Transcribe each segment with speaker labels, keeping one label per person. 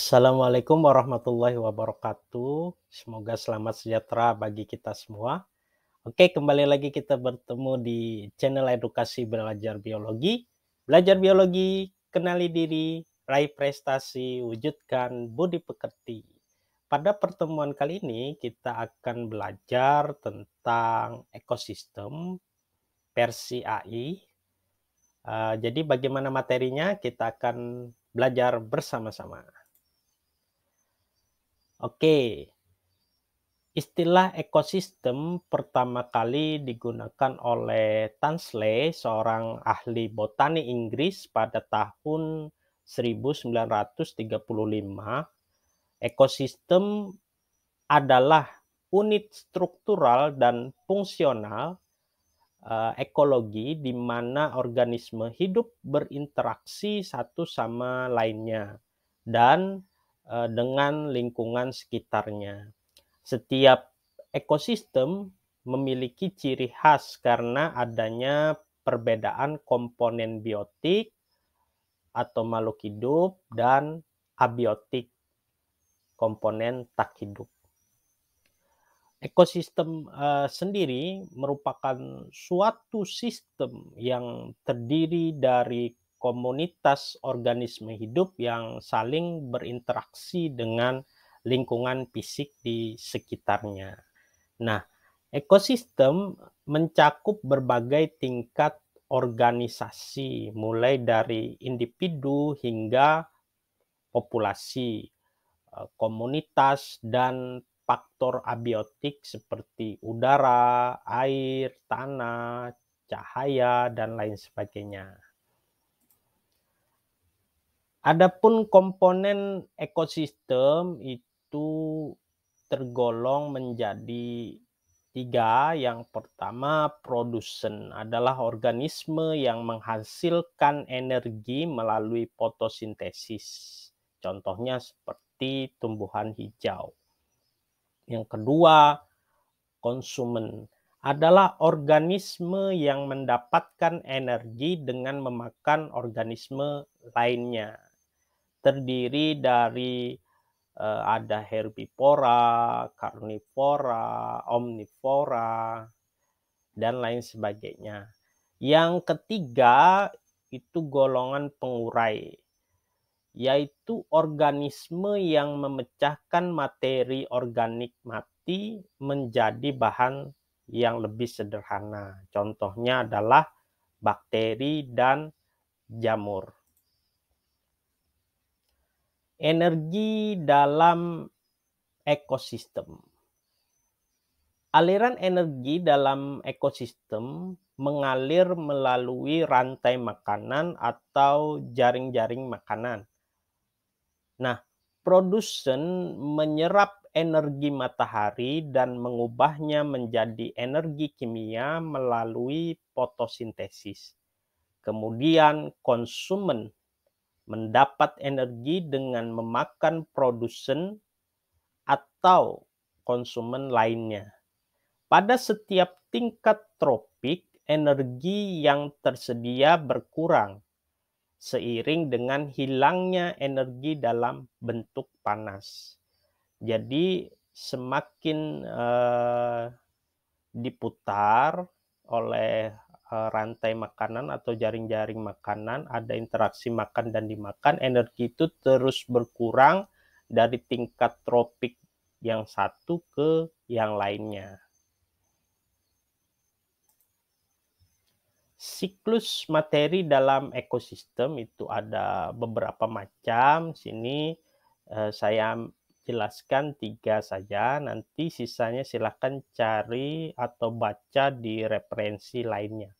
Speaker 1: Assalamualaikum warahmatullahi wabarakatuh. Semoga selamat sejahtera bagi kita semua. Oke, kembali lagi kita bertemu di channel edukasi belajar biologi. Belajar biologi, kenali diri, raih prestasi, wujudkan budi pekerti. Pada pertemuan kali ini kita akan belajar tentang ekosistem versi AI. Jadi bagaimana materinya? Kita akan belajar bersama-sama. Oke, istilah ekosistem pertama kali digunakan oleh Tansley, seorang ahli botani Inggris pada tahun 1935. Ekosistem adalah unit struktural dan fungsional ekologi di mana organisme hidup berinteraksi satu sama lainnya dan dengan lingkungan sekitarnya. Setiap ekosistem memiliki ciri khas karena adanya perbedaan komponen biotik atau makhluk hidup dan abiotik, komponen tak hidup. Ekosistem sendiri merupakan suatu sistem yang terdiri dari komunitas organisme hidup yang saling berinteraksi dengan lingkungan fisik di sekitarnya. Nah, ekosistem mencakup berbagai tingkat organisasi, mulai dari individu hingga populasi, komunitas, dan faktor abiotik seperti udara, air, tanah, cahaya, dan lain sebagainya. Adapun komponen ekosistem itu tergolong menjadi 3. Yang pertama, produsen adalah organisme yang menghasilkan energi melalui fotosintesis. Contohnya seperti tumbuhan hijau. Yang kedua, konsumen adalah organisme yang mendapatkan energi dengan memakan organisme lainnya. Terdiri dari ada herbivora, karnivora, omnivora, dan lain sebagainya. Yang ketiga itu golongan pengurai, yaitu organisme yang memecahkan materi organik mati menjadi bahan yang lebih sederhana. Contohnya adalah bakteri dan jamur. Energi dalam ekosistem. Aliran energi dalam ekosistem mengalir melalui rantai makanan atau jaring-jaring makanan. Nah, produsen menyerap energi matahari dan mengubahnya menjadi energi kimia melalui fotosintesis. Kemudian konsumen mendapat energi dengan memakan produsen atau konsumen lainnya. Pada setiap tingkat tropik, energi yang tersedia berkurang seiring dengan hilangnya energi dalam bentuk panas. Jadi semakin diputar oleh rantai makanan atau jaring-jaring makanan, ada interaksi makan dan dimakan, energi itu terus berkurang dari tingkat tropik yang satu ke yang lainnya. Siklus materi dalam ekosistem itu ada beberapa macam. Sini saya jelaskan 3 saja. Nanti sisanya silakan cari atau baca di referensi lainnya.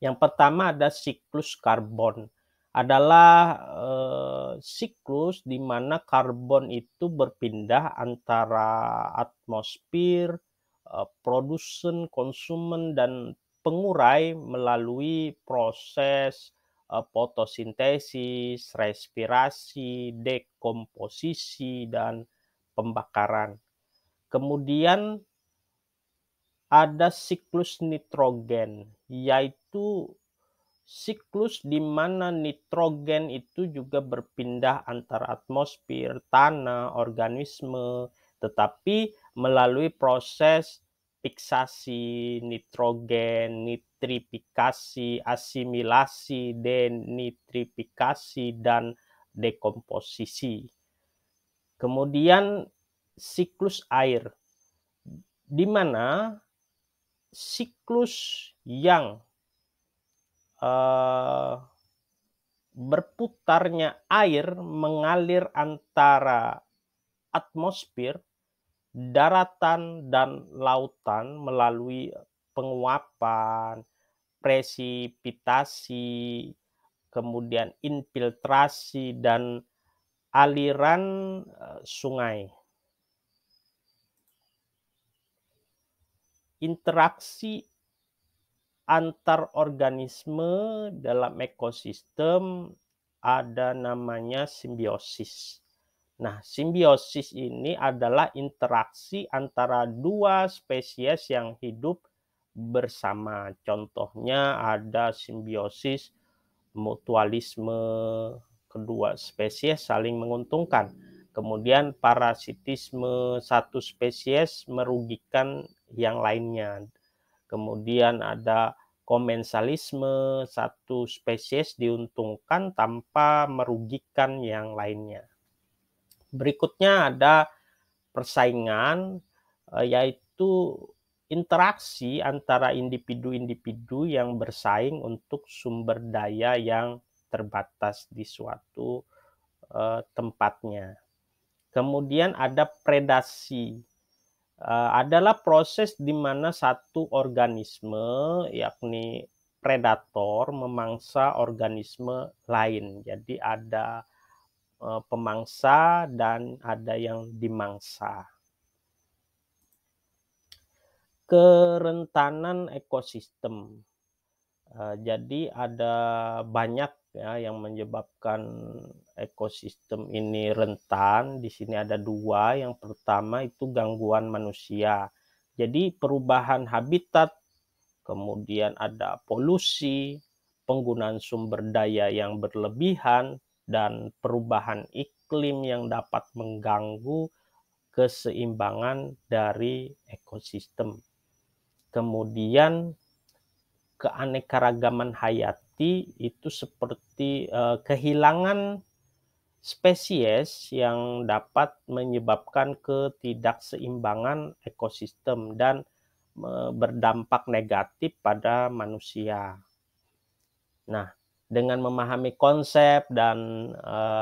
Speaker 1: Yang pertama ada siklus karbon. Adalah siklus di mana karbon itu berpindah antara atmosfer, produsen, konsumen, dan pengurai melalui proses fotosintesis, respirasi, dekomposisi, dan pembakaran. Kemudian ada siklus nitrogen, yaitu siklus di mana nitrogen itu juga berpindah antara atmosfer, tanah, organisme, tetapi melalui proses fiksasi nitrogen, nitrifikasi, asimilasi, denitrifikasi, dan dekomposisi. Kemudian siklus air, di mana siklus yang berputarnya air mengalir antara atmosfer, daratan, dan lautan melalui penguapan, presipitasi, kemudian infiltrasi, dan aliran sungai. Interaksi antar organisme dalam ekosistem ada namanya simbiosis. Nah, simbiosis ini adalah interaksi antara dua spesies yang hidup bersama. Contohnya ada simbiosis mutualisme, kedua spesies saling menguntungkan. Kemudian parasitisme, satu spesies merugikan yang lainnya. Kemudian ada komensalisme, satu spesies diuntungkan tanpa merugikan yang lainnya. Berikutnya ada persaingan, yaitu interaksi antara individu-individu yang bersaing untuk sumber daya yang terbatas di suatu tempatnya. Kemudian ada predasi, adalah proses di mana satu organisme, yakni predator, memangsa organisme lain. Jadi ada pemangsa dan ada yang dimangsa. Kerentanan ekosistem. Jadi ada banyak ya yang menyebabkan ekosistem ini rentan. Di sini ada dua. Yang pertama itu gangguan manusia. Jadi perubahan habitat, kemudian ada polusi, penggunaan sumber daya yang berlebihan, dan perubahan iklim yang dapat mengganggu keseimbangan dari ekosistem. Kemudian keanekaragaman hayati itu seperti kehilangan spesies yang dapat menyebabkan ketidakseimbangan ekosistem dan berdampak negatif pada manusia. Nah, dengan memahami konsep dan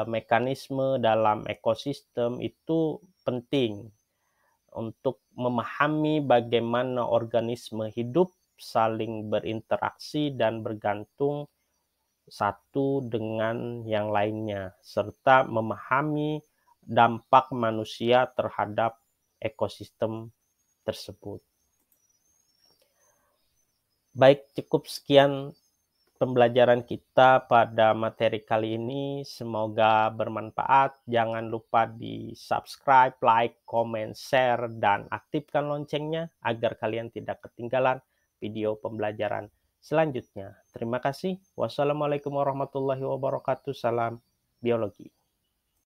Speaker 1: mekanisme dalam ekosistem itu penting untuk memahami bagaimana organisme hidup saling berinteraksi dan bergantung satu dengan yang lainnya, serta memahami dampak manusia terhadap ekosistem tersebut. Baik, cukup sekian pembelajaran kita pada materi kali ini. Semoga bermanfaat. Jangan lupa di subscribe, like, comment, share, dan aktifkan loncengnya agar kalian tidak ketinggalan video pembelajaran selanjutnya. Terima kasih. Wassalamualaikum warahmatullahi wabarakatuh. Salam biologi.